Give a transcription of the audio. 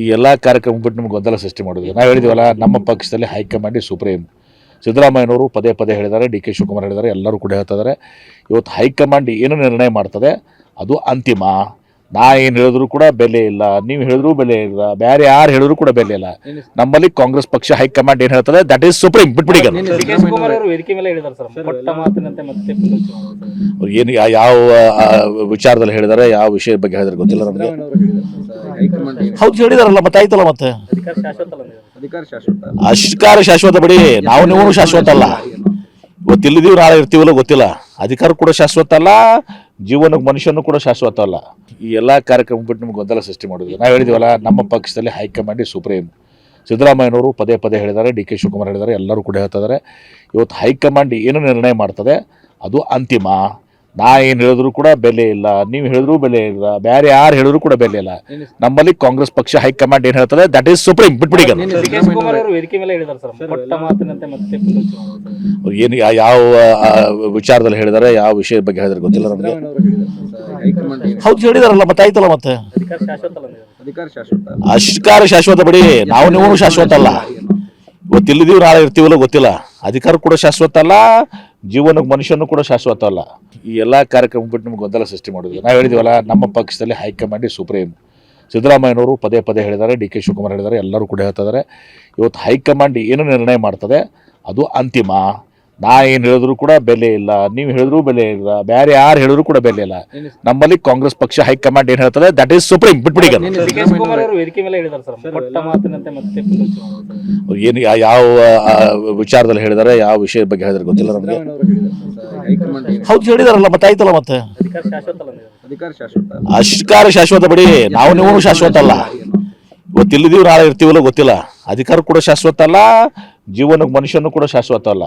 ಈ ಎಲ್ಲ ಕಾರ್ಯಕ್ರಮ ಬಿಟ್ಟು ನಿಮ್ಗೆ ಗೊಂದಲ ಸೃಷ್ಟಿ ಮಾಡೋದು. ನಾವು ಹೇಳಿದ್ವಲ್ಲ, ನಮ್ಮ ಪಕ್ಷದಲ್ಲಿ ಹೈಕಮಾಂಡ್ ಸುಪ್ರೀಂ. ಸಿದ್ದರಾಮಯ್ಯನವರು ಪದೇ ಪದೇ ಹೇಳಿದ್ದಾರೆ, ಡಿ ಕೆ ಶಿವಕುಮಾರ್ ಹೇಳಿದ್ದಾರೆ, ಎಲ್ಲರೂ ಕೂಡ ಹೇಳ್ತಿದ್ದಾರೆ. ಇವತ್ತು ಹೈಕಮಾಂಡ್ ಏನು ನಿರ್ಣಯ ಮಾಡ್ತದೆ ಅದು ಅಂತಿಮ. ನಾ ಏನು ಹೇಳಿದ್ರು ಕೂಡ ಬೆಲೆ ಇಲ್ಲ, ನೀವು ಹೇಳಿದ್ರು ಬೆಲೆ ಇಲ್ಲ, ಬೇರೆ ಯಾರು ಹೇಳಿದ್ರು ಕೂಡ ಬೆಲೆ ಇಲ್ಲ. ನಮ್ಮಲ್ಲಿ ಕಾಂಗ್ರೆಸ್ ಪಕ್ಷ ಹೈಕಮಾಂಡ್ ಏನು ಹೇಳ್ತದೆ ದಟ್ ಈಸ್ ಸುಪ್ರೀಂ. ಬಿಟ್ಬಿಡಿ. ಏನು ಯಾವ ವಿಚಾರದಲ್ಲಿ ಹೇಳಿದ್ದಾರೆ, ಯಾವ ವಿಷಯದ ಬಗ್ಗೆ ಹೇಳಿದ್ರೆ ಗೊತ್ತಿಲ್ಲ ನಮಗೆ. ಹೌದು ಹೇಳಿದಾರಲ್ಲ, ಮತ್ತೆ ಆಯ್ತಲ್ಲ. ಮತ್ತೆ ಅಧಿಕಾರ ಶಾಶ್ವತ ಬಿಡಿ, ನೀವು ಶಾಶ್ವತ ಅಲ್ಲ. ಗೊತ್ತಿಲ್ಲದೀವಿ, ನಾಳೆ ಇರ್ತೀವಲ್ಲ ಗೊತ್ತಿಲ್ಲ. ಅಧಿಕಾರ ಕೂಡ ಶಾಶ್ವತ ಅಲ್ಲ, ಜೀವನಕ್ಕೆ ಮನುಷ್ಯನೂ ಕೂಡ ಶಾಶ್ವತ ಅಲ್ಲ. ಈ ಎಲ್ಲ ಕಾರ್ಯಕ್ರಮ ಬಿಟ್ಟು ನಿಮ್ಗೆ ಗೊಂದಲ ಸೃಷ್ಟಿ ಮಾಡೋದು. ನಾವು ಹೇಳಿದ್ವಲ್ಲ, ನಮ್ಮ ಪಕ್ಷದಲ್ಲಿ ಹೈಕಮಾಂಡ್ ಸುಪ್ರೀಂ. ಸಿದ್ದರಾಮಯ್ಯನವರು ಪದೇ ಪದೇ ಹೇಳಿದ್ದಾರೆ, ಡಿ ಕೆ ಶಿವಕುಮಾರ್ ಹೇಳಿದ್ದಾರೆ, ಎಲ್ಲರೂ ಕೂಡ ಹೇಳ್ತಿದ್ದಾರೆ. ಇವತ್ತು ಹೈಕಮಾಂಡ್ ಏನು ನಿರ್ಣಯ ಮಾಡ್ತದೆ ಅದು ಅಂತಿಮ. ನಾ ಏನು ಹೇಳಿದ್ರು ಕೂಡ ಬೆಲೆ ಇಲ್ಲ, ನೀವು ಹೇಳಿದ್ರು ಬೆಲೆ ಇಲ್ಲ, ಬೇರೆ ಯಾರು ಹೇಳಿದ್ರು ಕೂಡ ಬೆಲೆ ಇಲ್ಲ. ನಮ್ಮಲ್ಲಿ ಕಾಂಗ್ರೆಸ್ ಪಕ್ಷ ಹೈಕಮಾಂಡ್ ಏನು ಹೇಳ್ತದೆ ದಟ್ ಈಸ್ ಸುಪ್ರೀಂ. ಬಿಟ್ಬಿಡಿ. ಏನು ಯಾವ ವಿಚಾರದಲ್ಲಿ ಹೇಳಿದ್ದಾರೆ, ಯಾವ ವಿಷಯದ ಬಗ್ಗೆ ಹೇಳಿದ್ರೆ ಗೊತ್ತಿಲ್ಲ ನಮಗೆ. ಹೌದು ಹೇಳಿದಾರಲ್ಲ, ಮತ್ತೆ ಆಯ್ತಲ್ಲ. ಮತ್ತೆ ಅಧಿಕಾರ ಶಾಶ್ವತ ಬಿಡಿ, ನೀವು ಶಾಶ್ವತ ಅಲ್ಲ. ಗೊತ್ತಿಲ್ಲದೀವಿ, ನಾಳೆ ಇರ್ತೀವಲ್ಲ ಗೊತ್ತಿಲ್ಲ. ಅಧಿಕಾರ ಕೂಡ ಶಾಶ್ವತ ಅಲ್ಲ, ಜೀವನಕ್ಕೆ ಮನುಷ್ಯನೂ ಕೂಡ ಶಾಶ್ವತ ಅಲ್ಲ. ಈ ಎಲ್ಲ ಕಾರ್ಯಕ್ರಮ ಬಿಟ್ಟು ನಿಮ್ಗೆ ಗೊಂದಲ ಸೃಷ್ಟಿ ಮಾಡೋದು. ನಾವು ಹೇಳಿದ್ವಲ್ಲ, ನಮ್ಮ ಪಕ್ಷದಲ್ಲಿ ಹೈಕಮಾಂಡ್ ಸುಪ್ರೀಂ. ಸಿದ್ದರಾಮಯ್ಯನವರು ಪದೇ ಪದೇ ಹೇಳಿದ್ದಾರೆ, ಡಿ ಕೆ ಶಿವಕುಮಾರ್ ಹೇಳಿದ್ದಾರೆ, ಎಲ್ಲರೂ ಕೂಡ ಹೇಳ್ತಿದ್ದಾರೆ. ಇವತ್ತು ಹೈಕಮಾಂಡ್ ಏನು ನಿರ್ಣಯ ಮಾಡ್ತದೆ ಅದು ಅಂತಿಮ. ನಾ ಏನು ಹೇಳಿದ್ರು ಕೂಡ ಬೆಲೆ ಇಲ್ಲ, ನೀವು ಹೇಳಿದ್ರು ಬೆಲೆ ಇಲ್ಲ, ಬೇರೆ ಯಾರು ಹೇಳಿದ್ರು ಕೂಡ ಬೆಲೆ ಇಲ್ಲ. ನಮ್ಮಲ್ಲಿ ಕಾಂಗ್ರೆಸ್ ಪಕ್ಷ ಹೈಕಮಾಂಡ್ ಏನು ಹೇಳ್ತದೆ ದಟ್ ಈಸ್ ಸುಪ್ರೀಂ. ಬಿಟ್ಬಿಡಿ. ಏನು ಯಾವ ವಿಚಾರದಲ್ಲಿ ಹೇಳಿದ್ದಾರೆ, ಯಾವ ವಿಷಯದ ಬಗ್ಗೆ ಹೇಳಿದ್ರೆ ಗೊತ್ತಿಲ್ಲ ನಮಗೆ. ಹೌದು ಹೇಳಿದಾರಲ್ಲ, ಮತ್ತೆ ಆಯ್ತಲ್ಲ. ಮತ್ತೆ ಅಧಿಕಾರ ಶಾಶ್ವತ ಬಿಡಿ, ನೀವು ಶಾಶ್ವತ ಅಲ್ಲ. ಗೊತ್ತಿಲ್ಲದೀವಿ, ನಾಳೆ ಇರ್ತೀವಲ್ಲ ಗೊತ್ತಿಲ್ಲ. ಅಧಿಕಾರ ಕೂಡ ಶಾಶ್ವತ ಅಲ್ಲ, ಜೀವನಕ್ಕೆ ಮನುಷ್ಯನೂ ಕೂಡ ಶಾಶ್ವತ ಅಲ್ಲ.